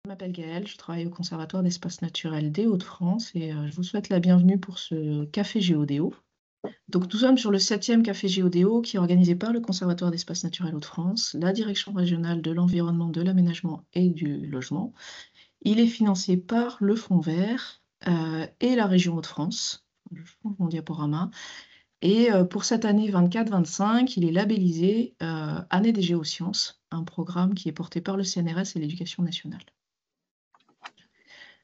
Je m'appelle Gaëlle, je travaille au Conservatoire d'Espaces Naturels des Hauts-de-France et je vous souhaite la bienvenue pour ce Café Géodéo. Donc nous sommes sur le 7e Café Géodéo qui est organisé par le Conservatoire d'Espaces Naturels Hauts-de-France, la Direction régionale de l'environnement, de l'aménagement et du logement. Il est financé par le Fonds vert et la région Hauts-de-France. Je change mon diaporama. Et pour cette année 24-25, il est labellisé Année des géosciences, un programme qui est porté par le CNRS et l'Éducation nationale.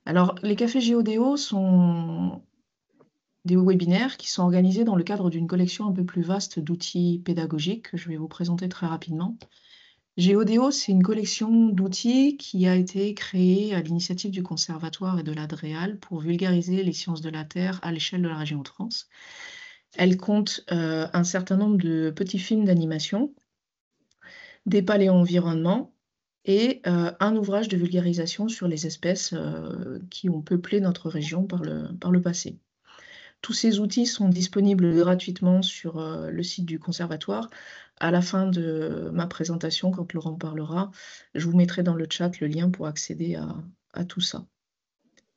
Alors, les cafés Géodéo sont des webinaires qui sont organisés dans le cadre d'une collection un peu plus vaste d'outils pédagogiques que je vais vous présenter très rapidement. Géodéo, c'est une collection d'outils qui a été créée à l'initiative du Conservatoire et de l'ADREAL pour vulgariser les sciences de la Terre à l'échelle de la région Hauts-de-France. Elle compte un certain nombre de petits films d'animation, des paléo-environnements et un ouvrage de vulgarisation sur les espèces qui ont peuplé notre région par le passé. Tous ces outils sont disponibles gratuitement sur le site du conservatoire. À la fin de ma présentation, quand Laurent parlera, je vous mettrai dans le chat le lien pour accéder à tout ça.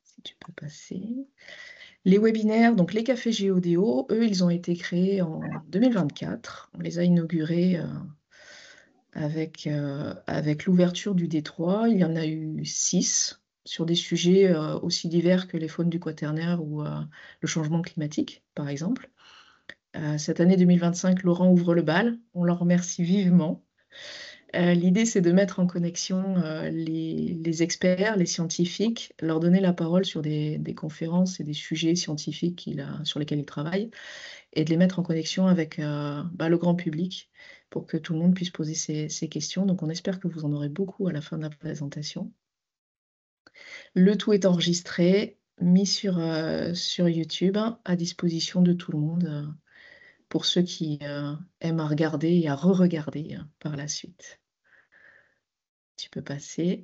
Si tu peux passer. Les webinaires, donc les cafés Géodéo, eux, ils ont été créés en 2024. On les a inaugurés avec l'ouverture du Détroit. Il y en a eu 6 sur des sujets aussi divers que les faunes du Quaternaire ou le changement climatique, par exemple. Cette année 2025, Laurent ouvre le bal. On l'en remercie vivement. L'idée, c'est de mettre en connexion les experts, les scientifiques, leur donner la parole sur des conférences et des sujets scientifiques sur lesquels ils travaillent, et de les mettre en connexion avec le grand public pour que tout le monde puisse poser ses questions. Donc, on espère que vous en aurez beaucoup à la fin de la présentation. Le tout est enregistré, mis sur YouTube, à disposition de tout le monde, pour ceux qui aiment à regarder et à re-regarder par la suite. Tu peux passer.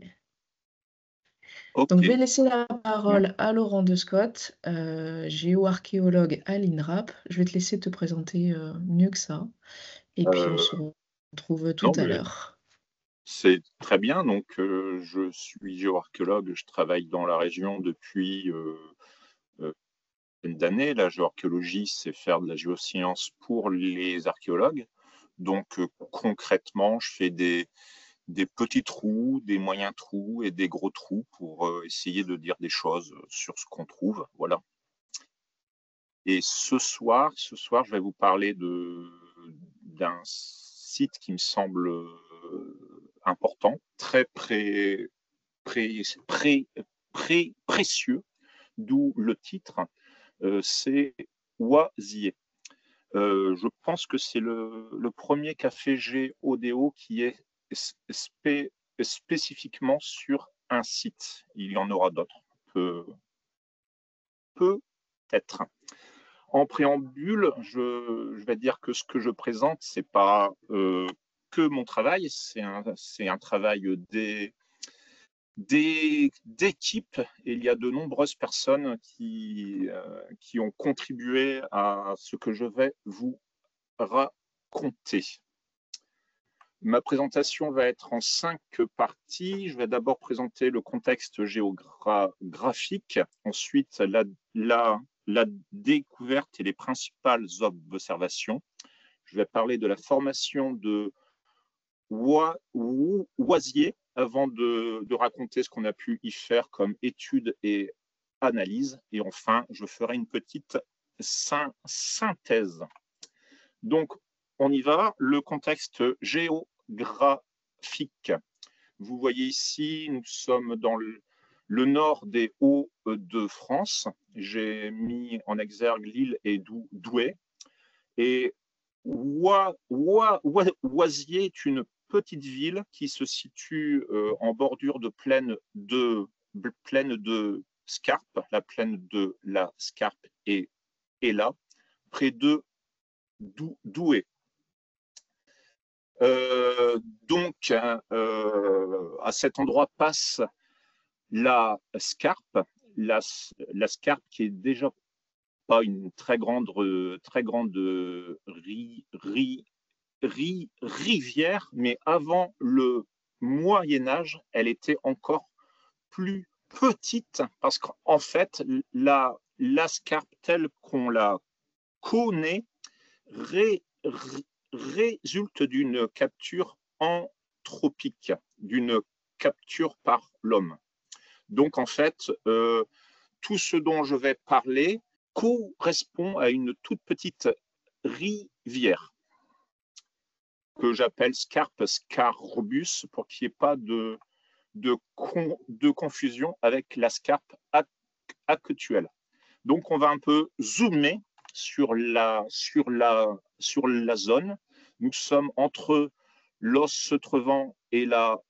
Donc, je vais laisser la parole à Laurent Descott, géoarchéologue à l'INRAP. Je vais te laisser te présenter mieux que ça. Et puis, on se retrouve tout à l'heure. C'est très bien. Donc, je suis géoarchéologue. Je travaille dans la région depuis une d'années. La géoarchéologie, c'est faire de la géoscience pour les archéologues. Donc, concrètement, je fais des petits trous, des moyens trous et des gros trous pour essayer de dire des choses sur ce qu'on trouve. Voilà. Et ce soir, je vais vous parler d'un site qui me semble important, très précieux, d'où le titre, c'est Oisier. Je pense que c'est le premier café Géodéo qui est spécifiquement sur un site. Il y en aura d'autres, peut-être. En préambule, je vais dire que ce que je présente, ce n'est pas que mon travail, c'est un travail d'équipe. Et il y a de nombreuses personnes qui ont contribué à ce que je vais vous raconter. Ma présentation va être en 5 parties. Je vais d'abord présenter le contexte géographique, ensuite la découverte et les principales observations. Je vais parler de la formation de Oisier avant de raconter ce qu'on a pu y faire comme études et analyses. Et enfin, je ferai une petite synthèse. Donc, on y va. Le contexte géographique. Vous voyez ici, nous sommes dans le nord des Hauts-de-France. J'ai mis en exergue l'île et Douai. Et Oisier est une petite ville qui se situe en bordure de plaine de Scarpe. La plaine de la Scarpe est là, près de Douai. Donc, à cet endroit passe la Scarpe qui est déjà pas une très grande rivière, mais avant le Moyen Âge, elle était encore plus petite parce qu'en fait, la scarpe telle qu'on la connaît résulte d'une capture anthropique, d'une capture par l'homme. Donc, en fait, tout ce dont je vais parler correspond à une toute petite rivière que j'appelle Scarpe Scarbus pour qu'il n'y ait pas de confusion avec la scarpe actuelle. Donc, on va un peu zoomer sur la zone. Nous sommes entre l'Os-Trevant et la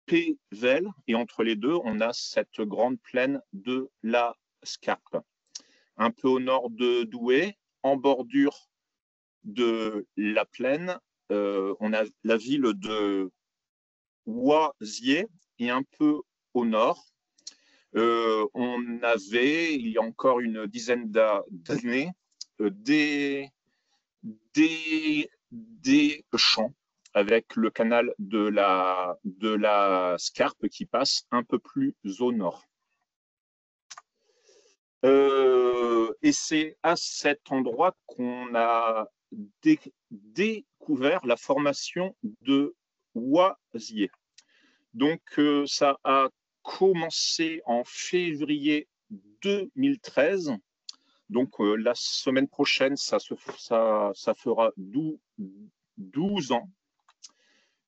Pévèle, et entre les deux, on a cette grande plaine de la Scarpe. Un peu au nord de Douai, en bordure de la plaine, on a la ville de Oisier, et un peu au nord, on avait, il y a encore une dizaine d'années, des champs avec le canal de la Scarpe qui passe un peu plus au nord. Et c'est à cet endroit qu'on a découvert la formation de Oisier. Donc, ça a commencé en février 2013. Donc, la semaine prochaine, ça fera 12 ans.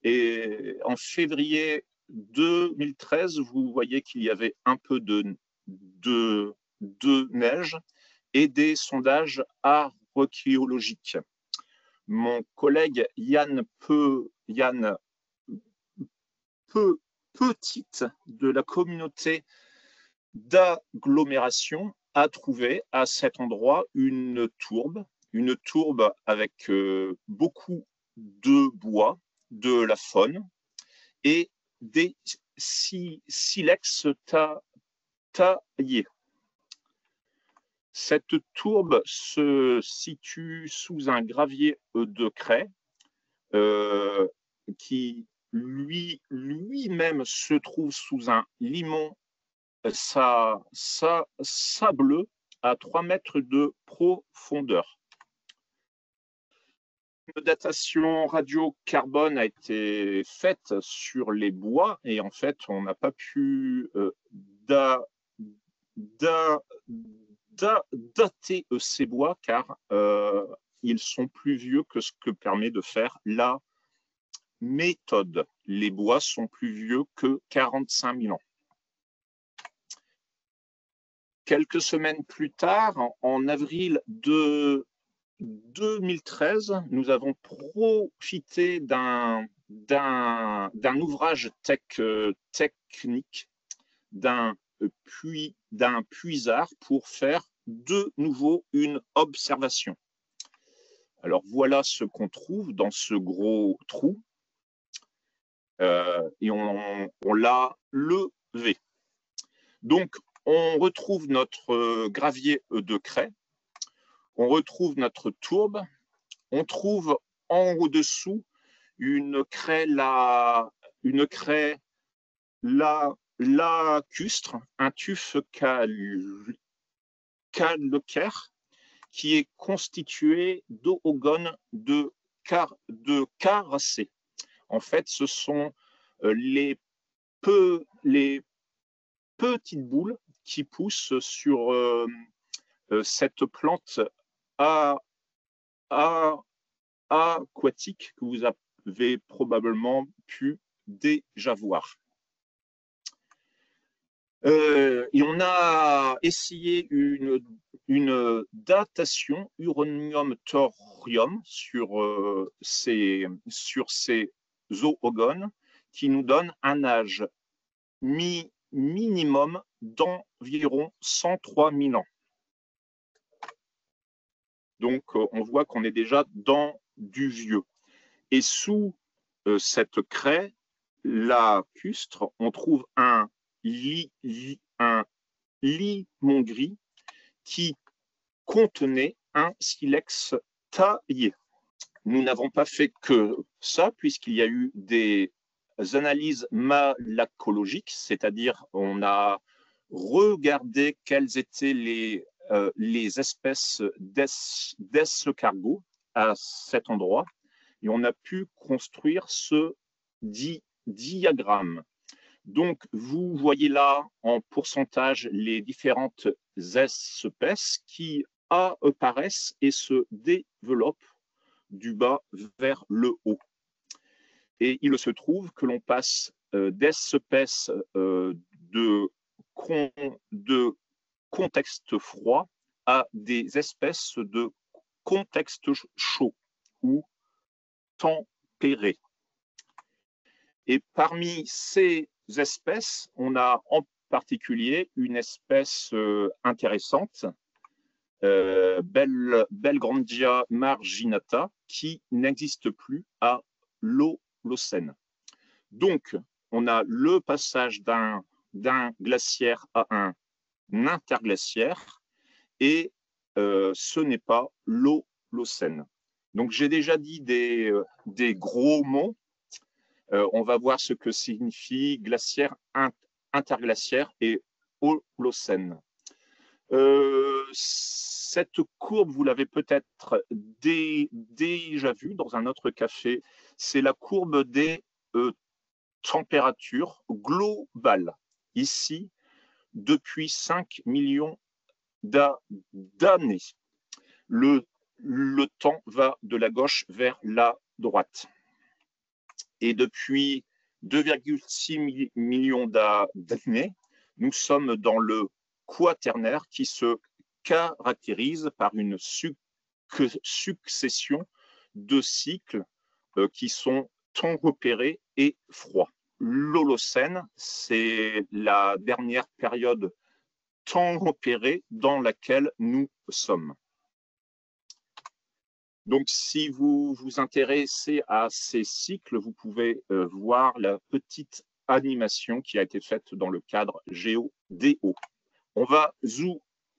Et en février 2013, vous voyez qu'il y avait un peu de neige et des sondages archéologiques. Mon collègue Yann Petite de la communauté d'agglomération a trouvé à cet endroit une tourbe avec beaucoup de bois, de la faune et des silex taillés. Cette tourbe se situe sous un gravier de craie qui lui-même se trouve sous un limon sableux à 3 mètres de profondeur. Une datation radiocarbone a été faite sur les bois et en fait, on n'a pas pu dater ces bois car ils sont plus vieux que ce que permet de faire la méthode. Les bois sont plus vieux que 45 000 ans. Quelques semaines plus tard, en avril de 2013, nous avons profité d'un ouvrage technique, d'un puisard pour faire de nouveau une observation. Alors voilà ce qu'on trouve dans ce gros trou. Et on l'a levé. Donc, on retrouve notre gravier de craie, on retrouve notre tourbe, on trouve en au-dessous une craie lacustre, un tuf calcaire qui est constitué d'ogones de caracées. En fait, ce sont les petites boules qui poussent sur cette plante aquatique que vous avez probablement pu déjà voir. Et on a essayé une datation uranium-thorium sur ces zoogones qui nous donne un âge minimum d'environ 103 000 ans. Donc, on voit qu'on est déjà dans du vieux. Et sous cette craie lacustre, on trouve un limon gris qui contenait un silex taillé. Nous n'avons pas fait que ça, puisqu'il y a eu des analyses malacologiques, c'est-à-dire on a regardé quelles étaient les espèces d'escargots à cet endroit, et on a pu construire ce diagramme. Donc, vous voyez là en pourcentage les différentes espèces qui apparaissent et se développent du bas vers le haut. Et il se trouve que l'on passe d'espèces de contexte froid à des espèces de contexte chaud ou tempéré. Et parmi ces espèces, on a en particulier une espèce intéressante, Belgrandia marginata, qui n'existe plus à l'Holocène. Donc, on a le passage d'un glaciaire à un interglaciaire, et ce n'est pas l'Holocène. Donc, j'ai déjà dit des gros mots. On va voir ce que signifie glaciaire, interglaciaire et Holocène. Cette courbe, vous l'avez peut-être déjà vue dans un autre café, c'est la courbe des températures globales, ici, depuis 5 millions d'années. Le temps va de la gauche vers la droite. Et depuis 2,6 millions d'années, nous sommes dans le quaternaire qui se caractérise par une succession de cycles qui sont tempérés et froids. L'Holocène, c'est la dernière période tempérée dans laquelle nous sommes. Donc, si vous vous intéressez à ces cycles, vous pouvez voir la petite animation qui a été faite dans le cadre GeoDO. On va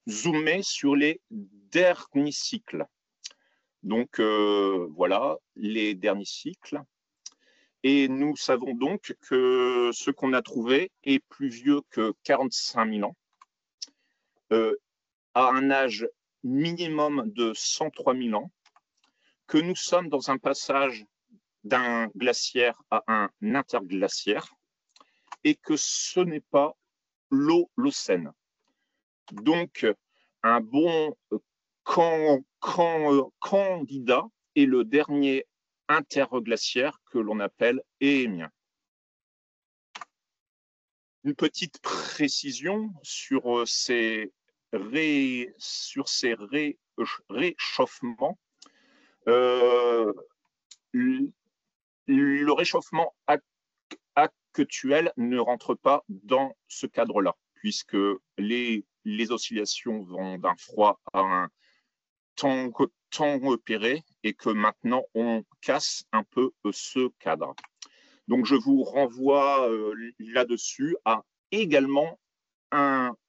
zoomer sur les derniers cycles. Donc, voilà les derniers cycles. Et nous savons donc que ce qu'on a trouvé est plus vieux que 45 000 ans, à un âge minimum de 103 000 ans, que nous sommes dans un passage d'un glaciaire à un interglaciaire et que ce n'est pas l'Holocène. Donc, un bon candidat est le dernier interglaciaire que l'on appelle Éhémien. Une petite précision sur ces réchauffements. Le réchauffement actuel ne rentre pas dans ce cadre-là, puisque les oscillations vont d'un froid à un tempéré et que maintenant on casse un peu ce cadre. Donc je vous renvoie là-dessus à également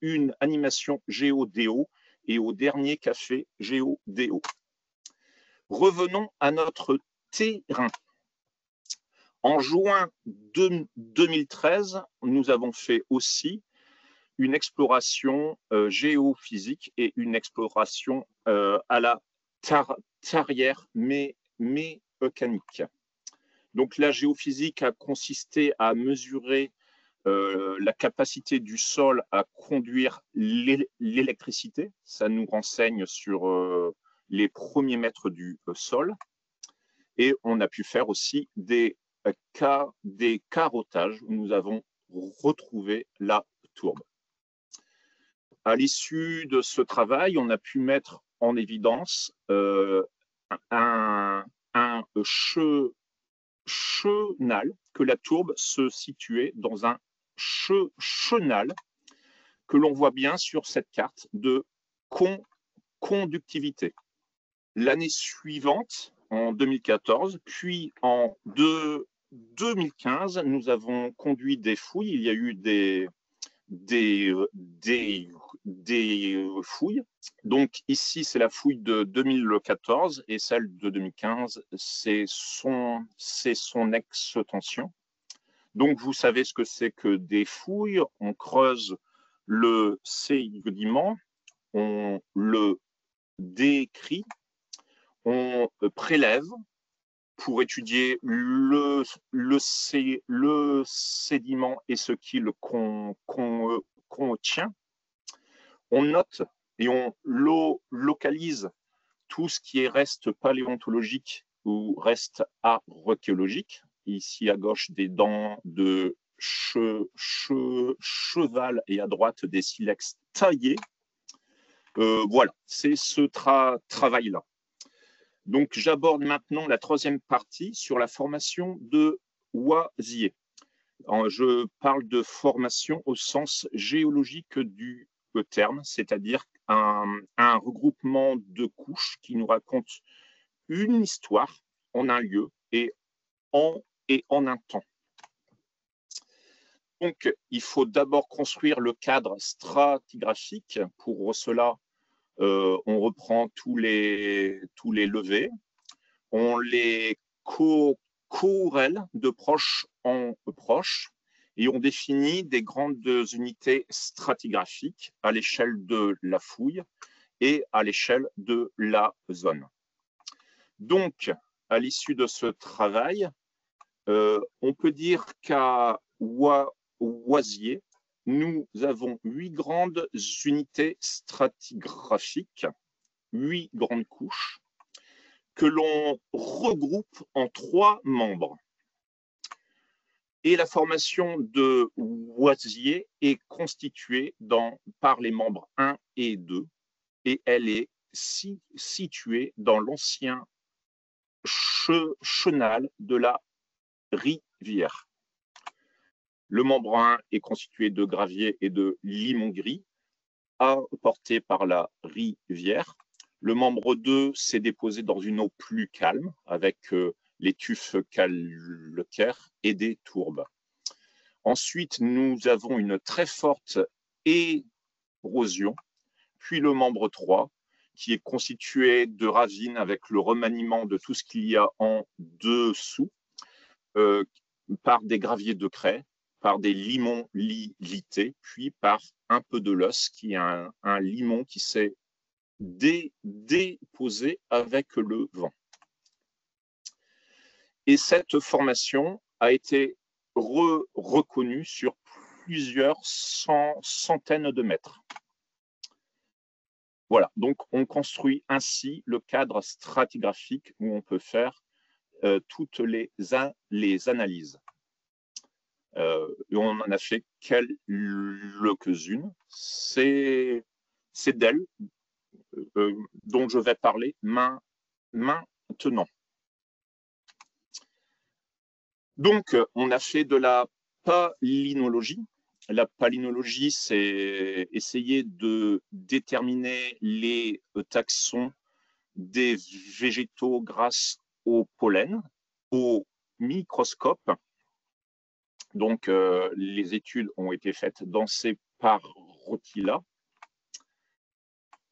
une animation GeoDO et au dernier café GeoDO. Revenons à notre terrain. En juin 2013, nous avons fait aussi une exploration géophysique et une exploration à la tarière mécanique. Donc la géophysique a consisté à mesurer la capacité du sol à conduire l'électricité. Ça nous renseigne sur les premiers mètres du sol. Et on a pu faire aussi des carottages où nous avons retrouvé la tourbe. À l'issue de ce travail, on a pu mettre en évidence un chenal, que la tourbe se situait dans un chenal que l'on voit bien sur cette carte de conductivité. L'année suivante, en 2014, puis en 2015, nous avons conduit des fouilles. Il y a eu des fouilles. Donc ici, c'est la fouille de 2014 et celle de 2015, c'est son extension. Donc, vous savez ce que c'est que des fouilles. On creuse le sédiment, on le décrit, on prélève pour étudier le sédiment et ce qu'il contient. On note et on localise tout ce qui est reste paléontologique ou reste archéologique. Ici à gauche, des dents de cheval et à droite, des silex taillés. Voilà, c'est ce travail-là. Donc, j'aborde maintenant la troisième partie sur la formation de oisiers. Je parle de formation au sens géologique du terme, c'est-à-dire un regroupement de couches qui nous raconte une histoire en un lieu et en un temps. Donc, il faut d'abord construire le cadre stratigraphique. Pour cela, on reprend tous les levés, on les corrèle de proche en proche et on définit des grandes unités stratigraphiques à l'échelle de la fouille et à l'échelle de la zone. Donc, à l'issue de ce travail, on peut dire qu'à Oisier, nous avons 8 grandes unités stratigraphiques, 8 grandes couches, que l'on regroupe en 3 membres. Et la formation de Oisier est constituée par les membres 1 et 2, et elle est située dans l'ancien chenal de la rivière. Le membre 1 est constitué de gravier et de limon gris, apportés par la rivière. Le membre 2 s'est déposé dans une eau plus calme, avec les tufs calcaires et des tourbes. Ensuite, nous avons une très forte érosion, puis le membre 3, qui est constitué de ravines avec le remaniement de tout ce qu'il y a en dessous, par des graviers de craie, par des limons lités, puis par un peu de l'os, qui est un limon qui s'est déposé avec le vent. Et cette formation a été reconnue sur plusieurs centaines de mètres. Voilà, donc on construit ainsi le cadre stratigraphique où on peut faire toutes les analyses. On en a fait quelques-unes. C'est d'elles dont je vais parler maintenant. Donc, on a fait de la palynologie. La palynologie, c'est essayer de déterminer les taxons des végétaux grâce au pollen, au microscope. Donc, les études ont été faites dans ces parties-là.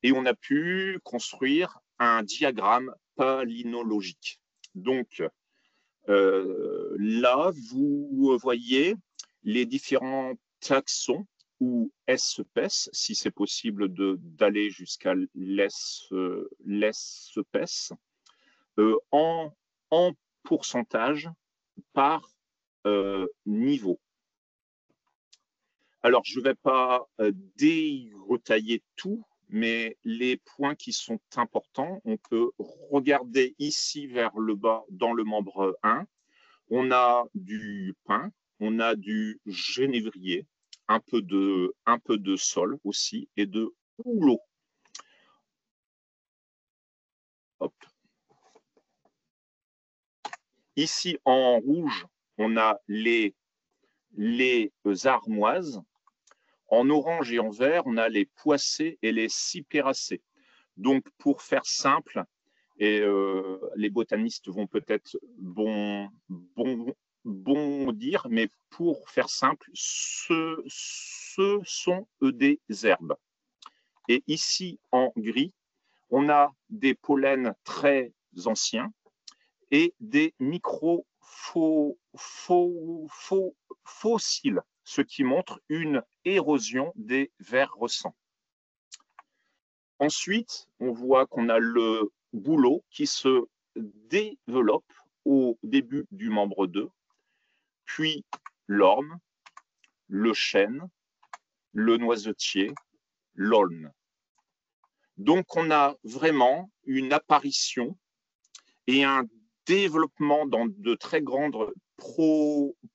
Et on a pu construire un diagramme palynologique. Donc, là, vous voyez les différents taxons ou espèces, si c'est possible d'aller jusqu'à l'espèce, en pourcentage par niveau. Alors, je ne vais pas détailler tout, mais les points qui sont importants, on peut regarder ici vers le bas dans le membre 1. On a du pin, on a du genévrier, un peu de sol aussi et de houleau. Hop. Ici en rouge, on a les armoises. En orange et en vert, on a les poissées et les cypéracées. Donc, pour faire simple, et les botanistes vont peut-être bon dire, mais pour faire simple, ce sont des herbes. Et ici, en gris, on a des pollens très anciens et des micro-phosphates fossiles, ce qui montre une érosion des vers récents. Ensuite, on voit qu'on a le bouleau qui se développe au début du membre 2, puis l'orme, le chêne, le noisetier, l'aulne. Donc, on a vraiment une apparition et un développement dans de très grandes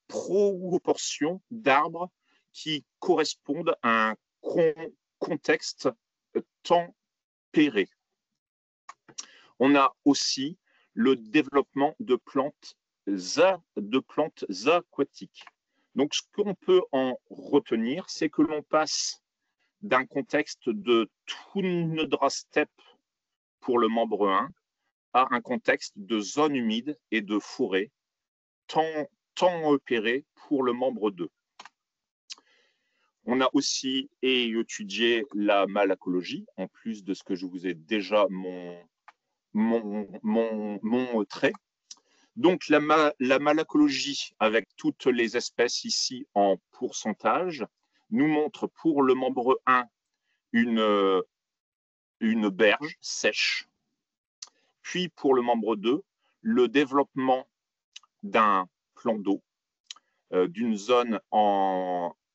proportions d'arbres qui correspondent à un contexte tempéré. On a aussi le développement de plantes aquatiques. Donc, ce qu'on peut en retenir, c'est que l'on passe d'un contexte de toundra steppe pour le membre 1 à un contexte de zone humide et de forêt tempéré pour le membre 2. On a aussi étudié la malacologie, en plus de ce que je vous ai déjà montré. Donc, la malacologie, avec toutes les espèces ici en pourcentage, nous montre pour le membre 1 une berge sèche. Puis, pour le membre 2, le développement d'un plan d'eau, d'une zone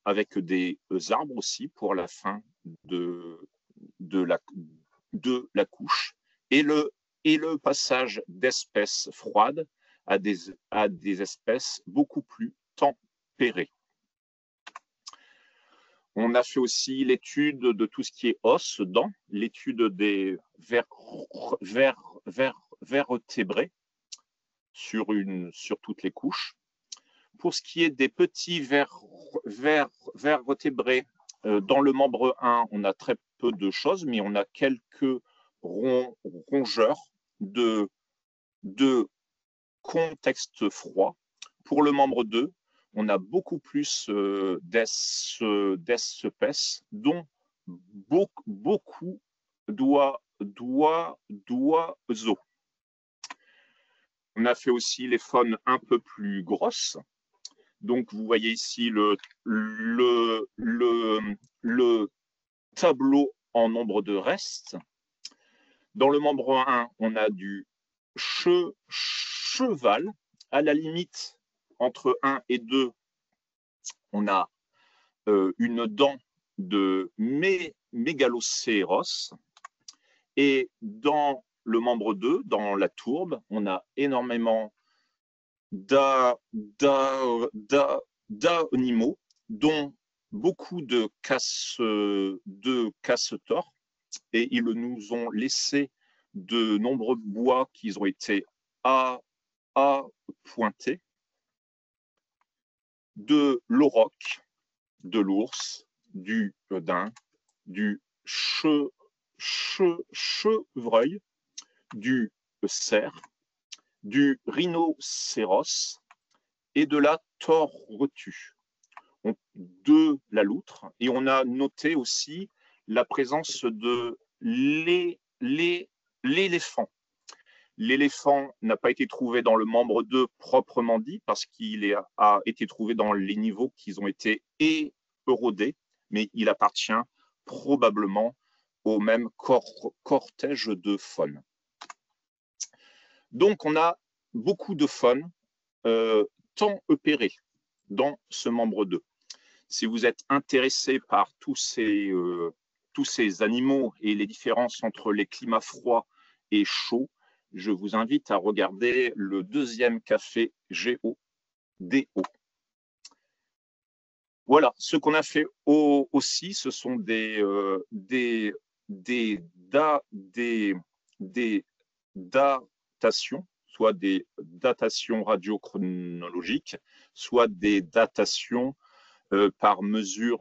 avec des arbres aussi pour la fin de la couche, et le passage d'espèces froides à des espèces beaucoup plus tempérées. On a fait aussi l'étude de tout ce qui est os, dents, l'étude des vertébrés sur toutes les couches. Pour ce qui est des petits vertébrés, dans le membre 1, on a très peu de choses, mais on a quelques rongeurs de contexte froid. Pour le membre 2, on a beaucoup plus d'espèces, dont beaucoup d'oiseaux. On a fait aussi les faunes un peu plus grosses. Donc, vous voyez ici le tableau en nombre de restes. Dans le membre 1, on a du cheval. À la limite, entre 1 et 2, on a une dent de mégalocéros. Et dans le membre 2, dans la tourbe, on a énormément d'animaux, dont beaucoup de castors, et ils nous ont laissé de nombreux bois qui ont été appointés, de l'auroch, de l'ours, du daim, du chevreuil, du cerf, du rhinocéros et de la tortue, de la loutre. Et on a noté aussi la présence de l'éléphant. L'éléphant n'a pas été trouvé dans le membre 2 proprement dit, parce qu'il a été trouvé dans les niveaux qui ont été érodés, mais il appartient probablement au même cortège de faune. Donc, on a beaucoup de faune tempérée dans ce membre 2. Si vous êtes intéressé par tous ces animaux et les différences entre les climats froids et chauds, je vous invite à regarder le deuxième café GeoDO. Voilà, ce qu'on a fait aussi, ce sont des datations, soit des datations radiochronologiques, soit des datations par mesure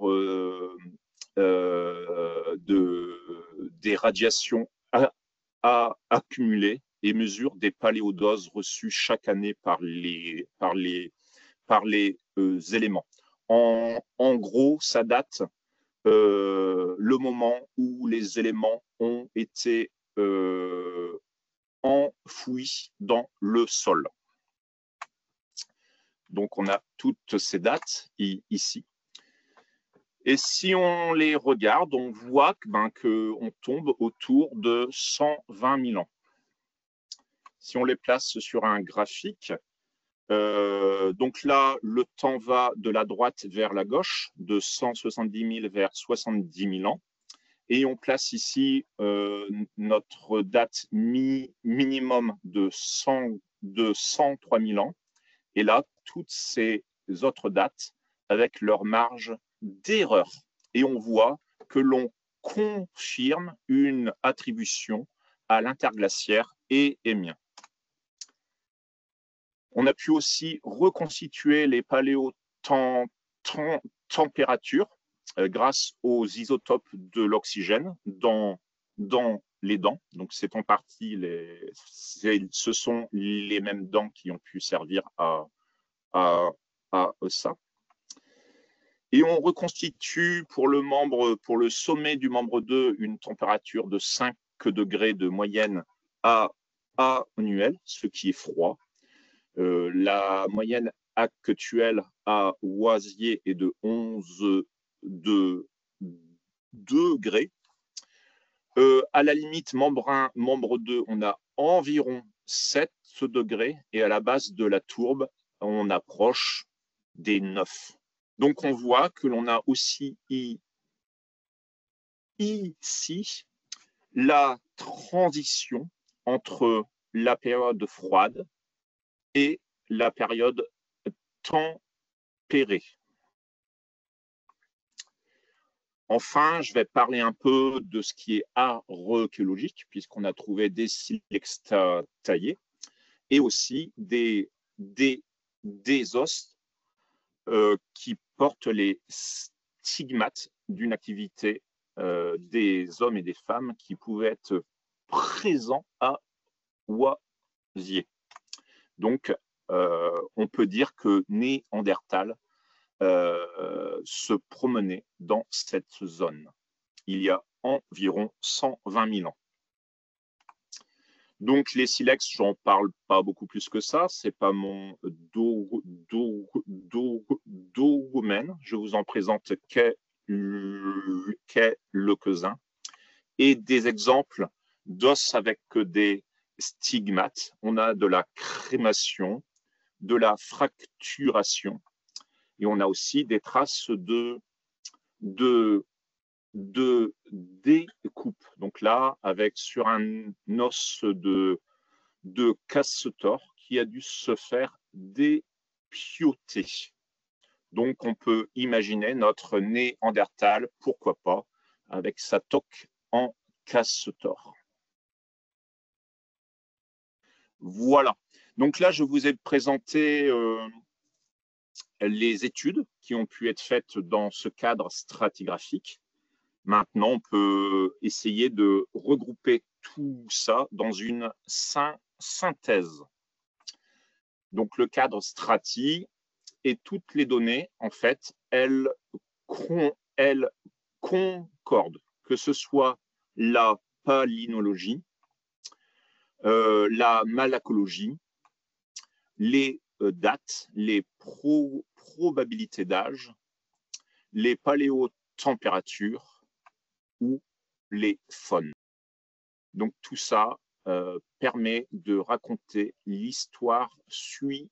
des radiations accumulées et mesure des paléodoses reçues chaque année par les éléments. En gros, ça date le moment où les éléments ont été enfouis dans le sol. Donc, on a toutes ces dates ici. Et si on les regarde, on voit qu'on tombe autour de 120 000 ans. Si on les place sur un graphique, donc là, le temps va de la droite vers la gauche, de 170 000 vers 70 000 ans. Et on place ici notre date minimum de 103 000 ans. Et là, toutes ces autres dates avec leur marge d'erreur. Et on voit que l'on confirme une attribution à l'interglaciaire émien. On a pu aussi reconstituer les paléotempératures grâce aux isotopes de l'oxygène dans les dents. Donc, c'est en partie, ce sont les mêmes dents qui ont pu servir à ça. Et on reconstitue pour le sommet du membre 2 une température de 5 degrés de moyenne annuelle, ce qui est froid. La moyenne actuelle à Oisier est de 11 degrés. À la limite, membre 1, membre 2, on a environ 7 degrés. Et à la base de la tourbe, on approche des 9. Donc, on voit que l'on a aussi ici la transition entre la période froide et la période tempérée. Enfin, je vais parler un peu de ce qui est archéologique, puisqu'on a trouvé des silex taillés et aussi des os qui portent les stigmates d'une activité des hommes et des femmes qui pouvaient être présents à Oisier. Donc, on peut dire que Néandertal se promenait dans cette zone il y a environ 120 000 ans. Donc, les silex, j'en parle pas beaucoup plus que ça. C'est pas mon domaine. Je vous en présente quelques-uns. Et des exemples d'os avec des stigmates. On a de la crémation, de la fracturation. Et on a aussi des traces de découpe. Donc là, avec sur un os de castor qui a dû se faire dépioter. Donc, on peut imaginer notre Néandertal, pourquoi pas, avec sa toque en castor. Voilà. Donc là, je vous ai présenté les études qui ont pu être faites dans ce cadre stratigraphique. Maintenant, on peut essayer de regrouper tout ça dans une synthèse. Donc, le cadre strati et toutes les données, en fait, elles concordent, que ce soit la palynologie, la malacologie, les dates, les probabilités d'âge, les paléotempératures ou les faunes. Donc tout ça permet de raconter l'histoire suivante.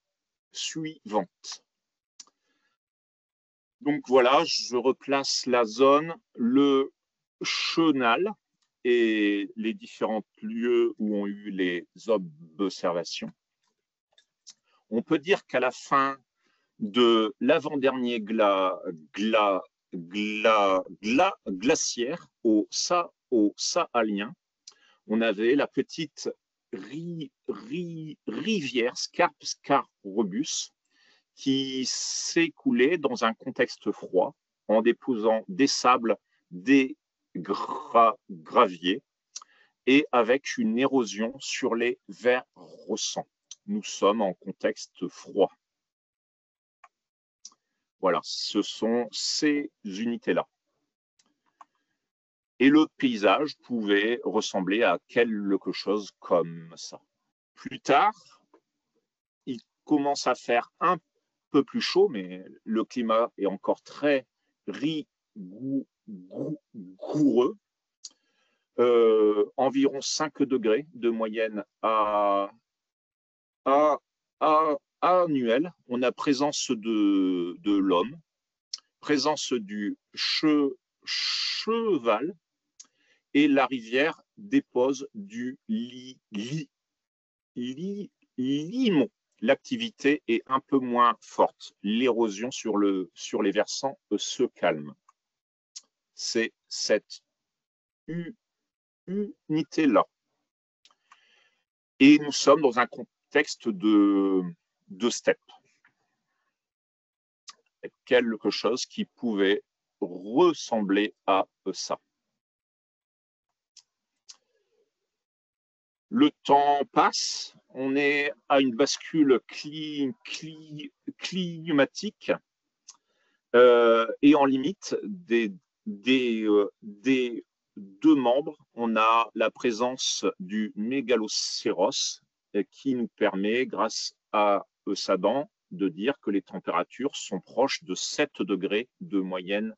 Donc voilà, je replace la zone, le chenal et les différents lieux où ont eu les observations. On peut dire qu'à la fin de l'avant-dernier glaciaire au Saalien, on avait la petite rivière Scarpus qui s'écoulait dans un contexte froid en déposant des sables, des graviers et avec une érosion sur les versants. Nous sommes en contexte froid. Voilà, ce sont ces unités-là. Et le paysage pouvait ressembler à quelque chose comme ça. Plus tard, il commence à faire un peu plus chaud, mais le climat est encore très rigoureux. Environ 5 degrés de moyenne annuelle. On a présence de l'homme, présence du cheval, et la rivière dépose du limon. L'activité est un peu moins forte. L'érosion sur les versants se calme. C'est cette unité-là. Et nous sommes dans un contexte de steppe. Quelque chose qui pouvait ressembler à ça. Le temps passe, on est à une bascule climatique et en limite des deux membres, on a la présence du mégalocéros qui nous permet, grâce à sa dent, de dire que les températures sont proches de 7 degrés de moyenne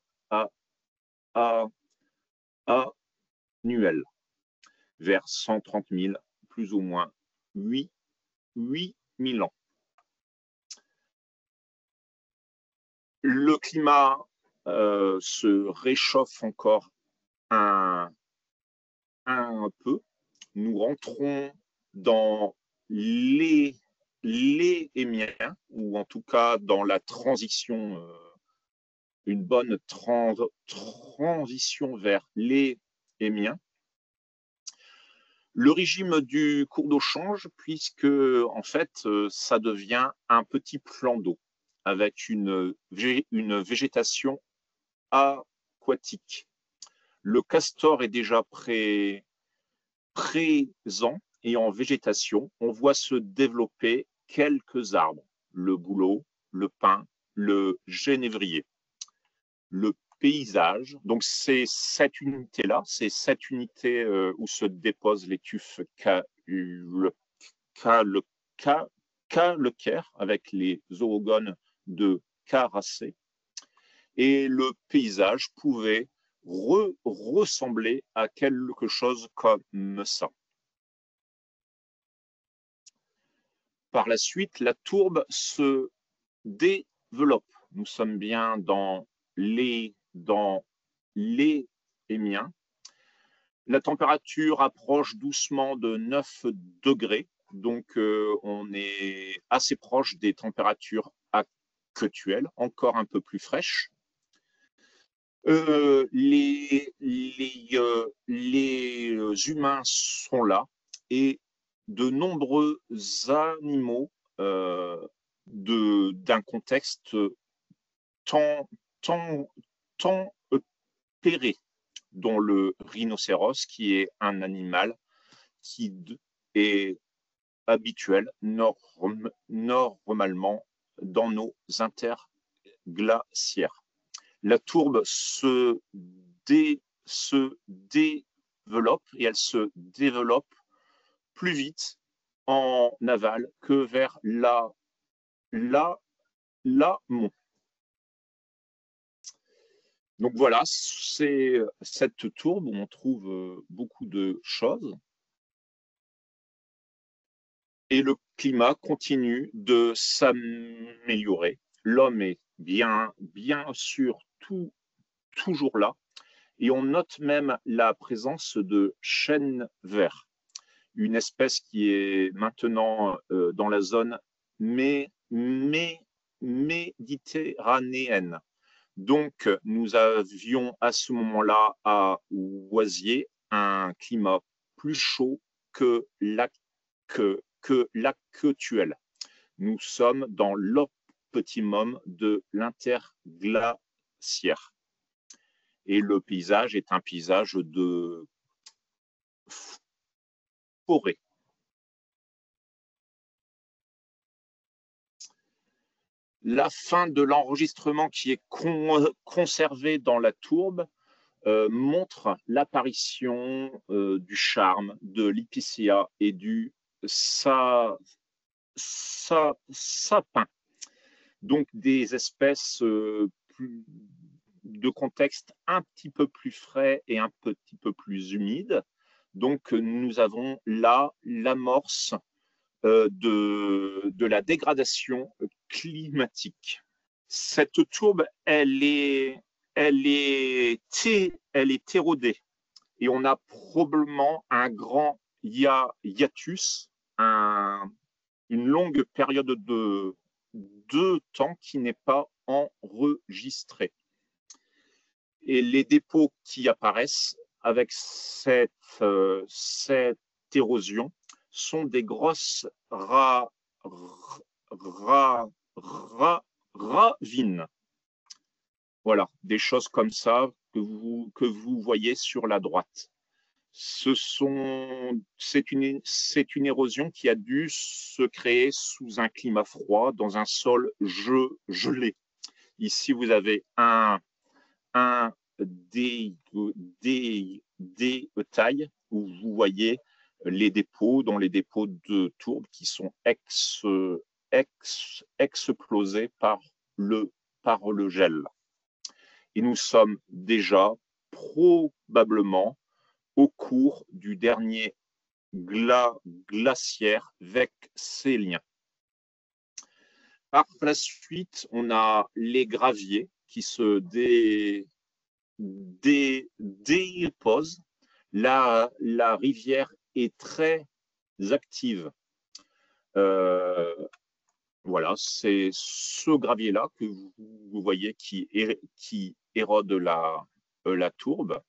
annuelle, vers 130 000, plus ou moins 8 000 ans. Le climat se réchauffe encore un peu. Nous rentrons dans l'éémien, ou en tout cas dans la transition, une bonne transition vers l'éémien. Le régime du cours d'eau change puisque, en fait, ça devient un petit plan d'eau avec une végétation aquatique. Le castor est déjà présent et en végétation, on voit se développer quelques arbres, le bouleau, le pin, le genévrier. Le paysage, donc c'est cette unité-là, c'est cette unité où se déposent les tufs calcaires avec les zoogones de Caracé. Et le paysage pouvait ressembler à quelque chose comme ça. Par la suite, la tourbe se développe. Nous sommes bien dans l'éémien. La température approche doucement de 9 degrés, donc on est assez proche des températures actuelles, encore un peu plus fraîches. Les humains sont là et de nombreux animaux d'un contexte tempéré, dont le rhinocéros, qui est un animal qui est habituel normalement dans nos interglaciaires. La tourbe se développe et elle se développe plus vite en aval que vers l'amont. Donc voilà, c'est cette tourbe où on trouve beaucoup de choses. Et le climat continue de s'améliorer. L'homme est bien sûr toujours là. Et on note même la présence de chêne vert, une espèce qui est maintenant dans la zone méditerranéenne. Donc, nous avions à ce moment-là à Oisier un climat plus chaud que l'actuel. Nous sommes dans l'optimum de l'interglaciaire. Et le paysage est un paysage de forêt. La fin de l'enregistrement qui est conservé dans la tourbe montre l'apparition du charme, de l'épicéa et du sapin. donc des espèces de contexte un petit peu plus frais et un petit peu plus humide. Donc nous avons là l'amorce de la dégradation climatique. Cette tourbe, elle est érodée et on a probablement un grand hiatus, une longue période de temps qui n'est pas enregistrée. Et les dépôts qui apparaissent avec cette érosion sont des grosses ravines. Voilà, des choses comme ça que vous voyez sur la droite. C'est une érosion qui a dû se créer sous un climat froid, dans un sol gelé. Ici, vous avez des tailles où vous voyez les dépôts, dont les dépôts de tourbe qui sont explosés par le gel. Et nous sommes déjà probablement au cours du dernier glaciaire vexélien. Par la suite, on a les graviers qui se déposent. La rivière est très active. Voilà, c'est ce gravier-là que vous voyez qui érode la tourbe.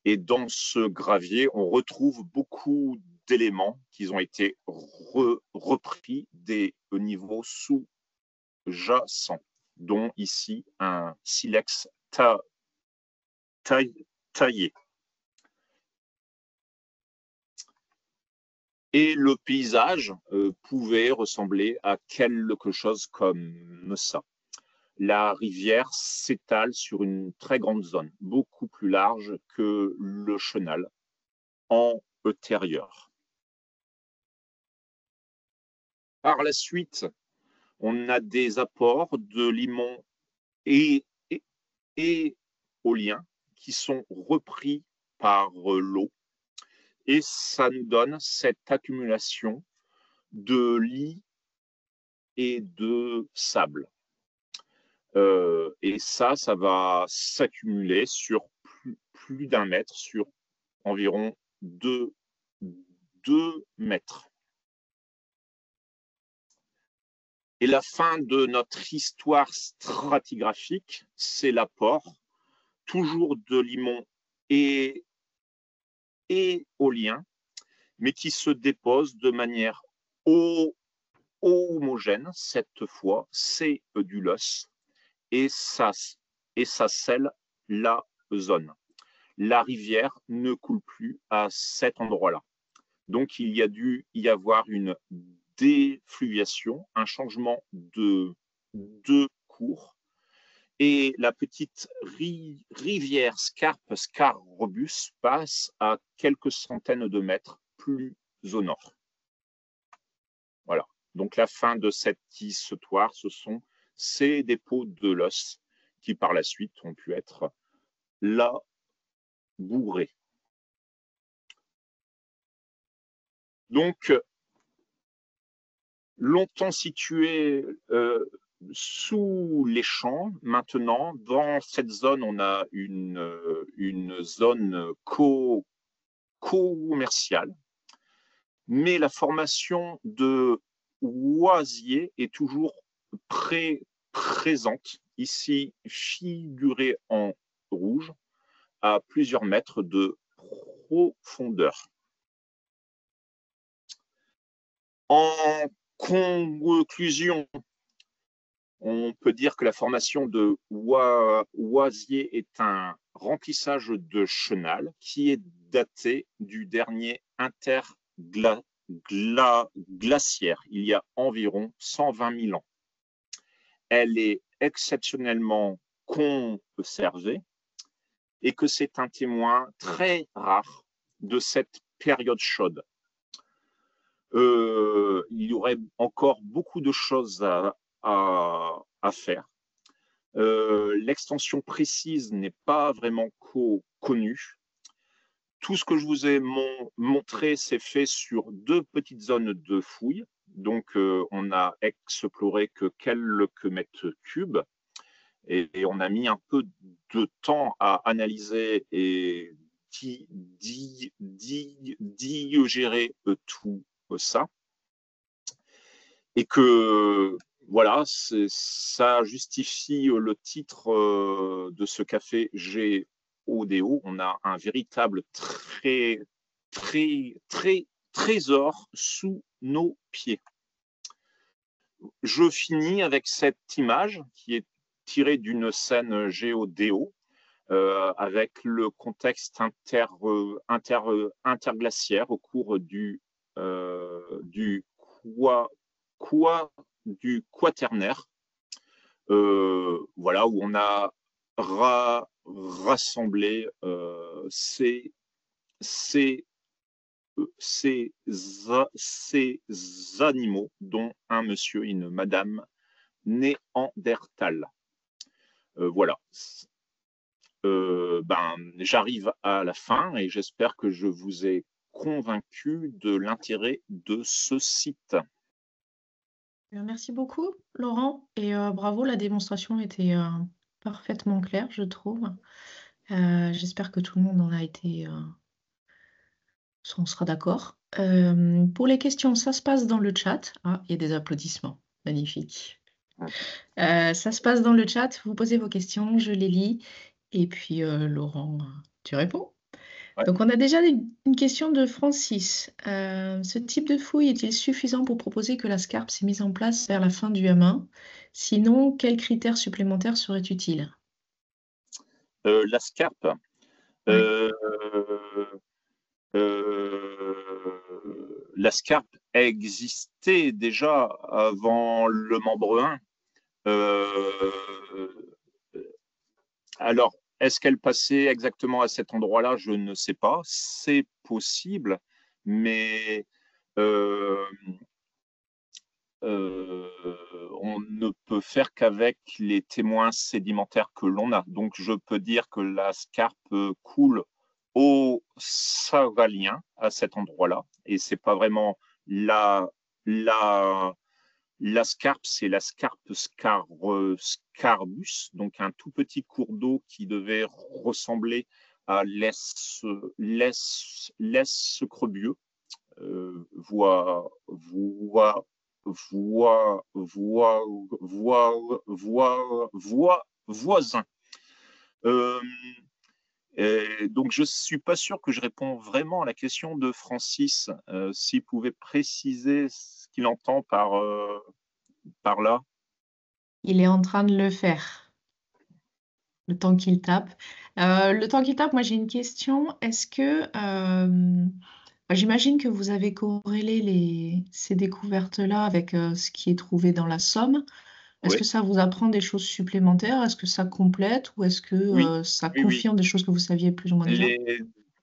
Et dans ce gravier, on retrouve beaucoup d'éléments qui ont été repris des niveaux sous-jacents, dont ici un silex taillé. Et le paysage pouvait ressembler à quelque chose comme ça. La rivière s'étale sur une très grande zone, beaucoup plus large que le chenal antérieur. Par la suite, on a des apports de limon et éolien qui sont repris par l'eau, et ça nous donne cette accumulation de lit et de sable. Et ça va s'accumuler sur plus d'un mètre, sur environ 2 mètres. Et la fin de notre histoire stratigraphique, c'est l'apport, toujours de limon et éolien, mais qui se dépose de manière homogène, cette fois, c'est du loess, et ça scelle la zone. La rivière ne coule plus à cet endroit-là. Donc, il y a dû y avoir une défluviation, un changement de cours, et la petite rivière Scarbus passe à quelques centaines de mètres plus au nord. Voilà. Donc, la fin de cette histoire, ce sont ces dépôts de l'os qui, par la suite, ont pu être labourés. Donc, longtemps situé sous les champs, maintenant, dans cette zone, on a une zone commerciale, mais la formation de oisiers est toujours présente, ici figurée en rouge, à plusieurs mètres de profondeur. En conclusion, on peut dire que la formation de oisier est un remplissage de chenal qui est daté du dernier interglaciaire, il y a environ 120 000 ans. Elle est exceptionnellement conservée et que c'est un témoin très rare de cette période chaude. Il y aurait encore beaucoup de choses à à faire. L'extension précise n'est pas vraiment connue. Tout ce que je vous ai montré, c'est fait sur 2 petites zones de fouilles. Donc, on a exploré que quelques mètres cubes et on a mis un peu de temps à analyser et digérer tout ça. Et que voilà, ça justifie le titre de ce café GODO. On a un véritable trésor sous nos pieds. Je finis avec cette image qui est tirée d'une scène GODO avec le contexte interglaciaire au cours du quaternaire, voilà, où on a rassemblé ces animaux, dont un monsieur et une madame Néandertal. Voilà. J'arrive à la fin et j'espère que je vous ai convaincu de l'intérêt de ce site. Merci beaucoup, Laurent, et bravo, la démonstration était parfaitement claire, je trouve. J'espère que tout le monde en a été, on sera d'accord. Pour les questions, ça se passe dans le chat. Ah, il y a des applaudissements, magnifique. Ça se passe dans le chat, vous posez vos questions, je les lis, et puis Laurent, tu réponds. Ouais. Donc, on a déjà une question de Francis. Ce type de fouille est-il suffisant pour proposer que la SCARP s'est mise en place vers la fin du M1? Sinon, quels critères supplémentaires seraient utiles? La SCARP, Ouais. la SCARP existait déjà avant le membre 1. Alors, est-ce qu'elle passait exactement à cet endroit-là? Je ne sais pas. C'est possible, mais on ne peut faire qu'avec les témoins sédimentaires que l'on a. Donc, je peux dire que la SCARP coule au Savalien, à cet endroit-là, et c'est pas vraiment la SCARP, c'est la SCARP Scarbus, donc un tout petit cours d'eau qui devait ressembler à l'Escrebieux. Voisin. Donc, je ne suis pas sûr que je réponds vraiment à la question de Francis. S'il pouvait préciser ce qu'il entend par là. Il est en train de le faire, le temps qu'il tape. Le temps qu'il tape, moi j'ai une question. Est-ce que, j'imagine que vous avez corrélé ces découvertes-là avec ce qui est trouvé dans la Somme. Est-ce Oui, que ça vous apprend des choses supplémentaires? Est-ce que ça complète ou est-ce que oui, ça oui. confirme des choses que vous saviez plus ou moins déjà?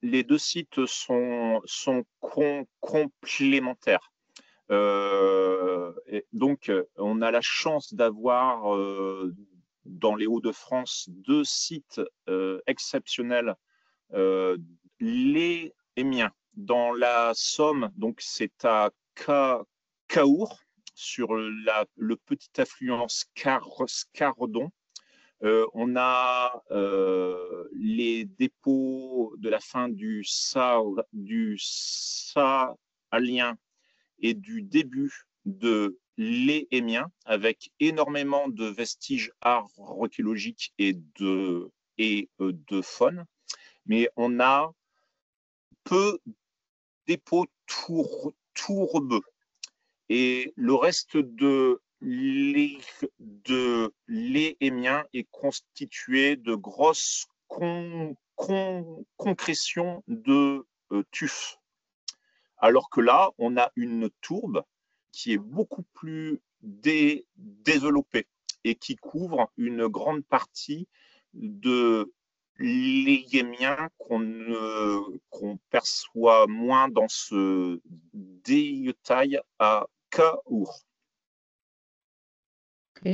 Les 2 sites sont complémentaires. Et donc, on a la chance d'avoir dans les Hauts-de-France 2 sites exceptionnels, les miens. Dans la Somme, donc c'est à Caours, sur le petit affluent Scardon. On a les dépôts de la fin du Saalien et du début de l'Éhémien, avec énormément de vestiges archéologiques et de faune. Mais on a peu de dépôts tourbeux. Et le reste de l'Éhémien est constitué de grosses concrétions de tuf. Alors que là, on a une tourbe qui est beaucoup plus développée et qui couvre une grande partie de l'Éhémien qu'on perçoit moins dans ce détail à Caours. Ok.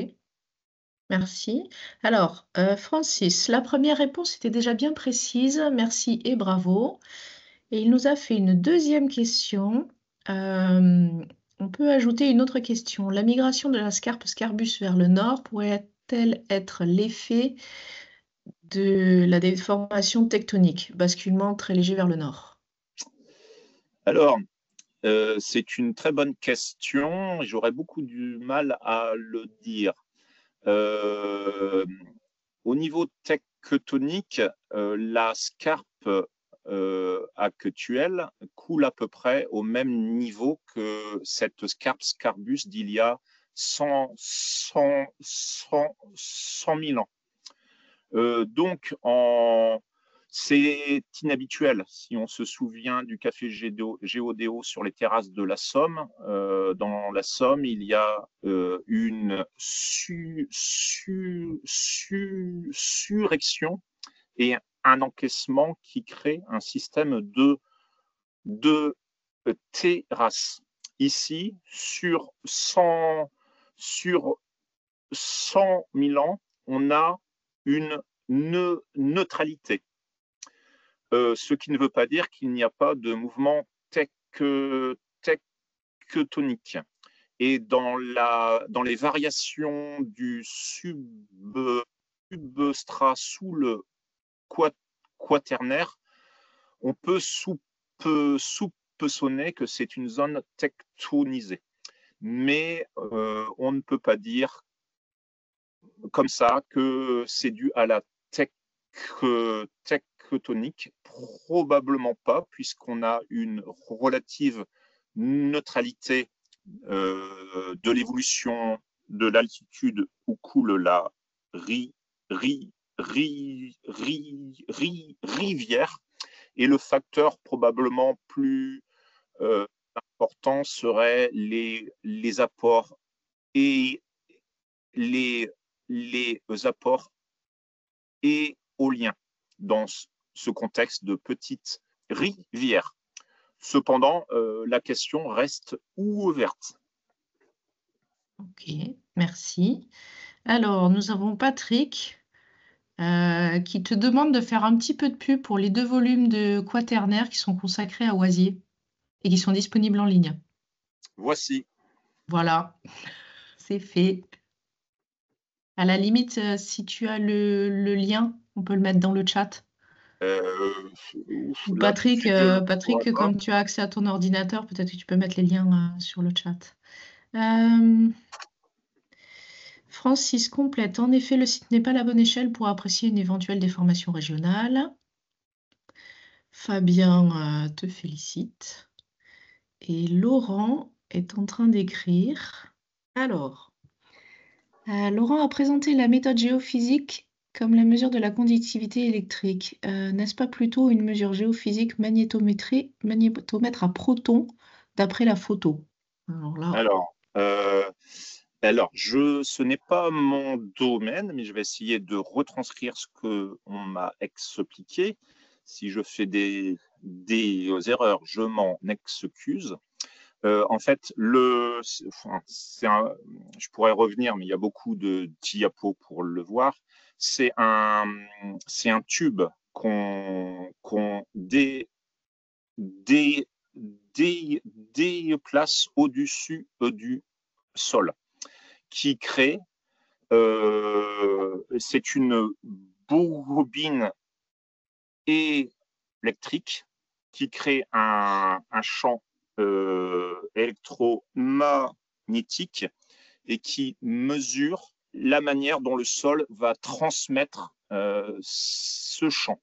Merci. Alors, Francis, la première réponse était déjà bien précise. Merci et bravo. Et il nous a fait une deuxième question. On peut ajouter une autre question. La migration de la Scarpe Scarbus vers le nord pourrait-elle être l'effet de la déformation tectonique, basculement très léger vers le nord? Alors, c'est une très bonne question. J'aurais beaucoup du mal à le dire. Euh, Au niveau tectonique, la scarpe actuelle coule à peu près au même niveau que cette scarpe Scarbus d'il y a 100 000 ans. Donc, c'est inhabituel. Si on se souvient du café Géodéo sur les terrasses de la Somme, dans la Somme, il y a une surrection et un encaissement qui crée un système de terrasses. Ici, sur 100 000 ans, on a une neutralité. Ce qui ne veut pas dire qu'il n'y a pas de mouvement tectonique. Et dans les variations du substrat sous le quaternaire, on peut soupçonner que c'est une zone tectonisée. Mais on ne peut pas dire comme ça que c'est dû à la tectonique. Probablement pas, puisqu'on a une relative neutralité de l'évolution de l'altitude où coule la rivière. Et le facteur probablement plus important serait les apports et les apports éoliens dans ce contexte de petite rivière. Cependant, la question reste ouverte. Ok, merci. Alors, nous avons Patrick qui te demande de faire un petit peu de pub pour les 2 volumes de Quaternaire qui sont consacrés à Oisier et qui sont disponibles en ligne. Voici. Voilà, c'est fait. À la limite, si tu as le lien, on peut le mettre dans le chat. Ou Là, tout de Patrick, suite, je ne pourrais Patrick, pas. comme tu as accès à ton ordinateur, peut-être que tu peux mettre les liens sur le chat. Euh, Francis complète. En effet, le site n'est pas la bonne échelle pour apprécier une éventuelle déformation régionale. Fabien te félicite. Et Laurent est en train d'écrire. Alors, Laurent a présenté la méthode géophysique comme la mesure de la conductivité électrique. N'est-ce pas plutôt une mesure géophysique magnétomètre à protons d'après la photo? Alors là, Ce n'est pas mon domaine, mais je vais essayer de retranscrire ce qu'on m'a expliqué. Si je fais des erreurs, je m'en excuse. En fait, je pourrais revenir, mais il y a beaucoup de diapos pour le voir. C'est un tube qu'on déplace au-dessus du sol, qui crée, c'est une bobine électrique qui crée un champ électromagnétique et qui mesure la manière dont le sol va transmettre ce champ.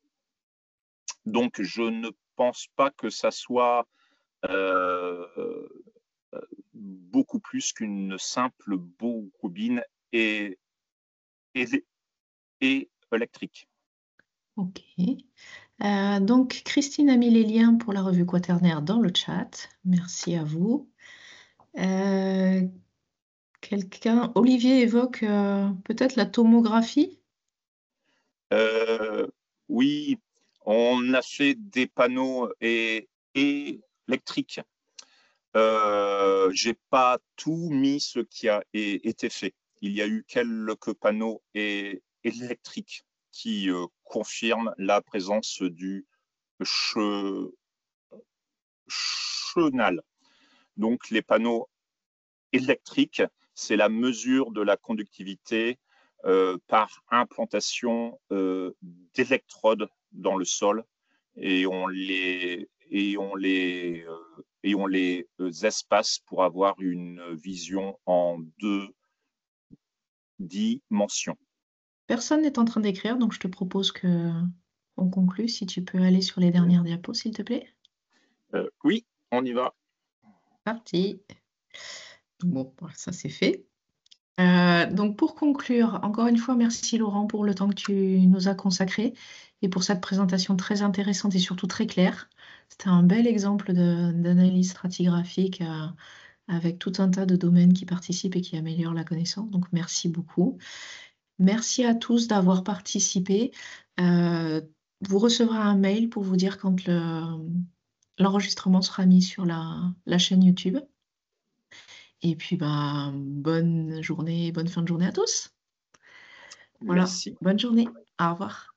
Donc, je ne pense pas que ça soit beaucoup plus qu'une simple bobine et électrique. ok. Donc, Christine a mis les liens pour la revue Quaternaire dans le chat. Merci à vous. Olivier évoque peut-être la tomographie. Oui, on a fait des panneaux électriques. J'ai pas tout mis ce qui a été fait. il y a eu quelques panneaux électriques qui confirment la présence du chenal. Donc les panneaux électriques, c'est la mesure de la conductivité par implantation d'électrodes dans le sol, et on les espace pour avoir une vision en 2 dimensions. Personne n'est en train d'écrire, donc je te propose qu'on conclue. Si tu peux aller sur les dernières diapos, s'il te plaît. Oui, on y va. Parti. Bon, ça c'est fait. Donc pour conclure, encore une fois, merci Laurent pour le temps que tu nous as consacré et pour cette présentation très intéressante et surtout très claire. C'était un bel exemple d'analyse stratigraphique avec tout un tas de domaines qui participent et qui améliorent la connaissance. Donc merci beaucoup. Merci à tous d'avoir participé. Vous recevrez un mail pour vous dire quand l'enregistrement sera mis sur la chaîne YouTube. Et puis, bonne journée, bonne fin de journée à tous. Voilà, Merci. bonne journée. Au revoir.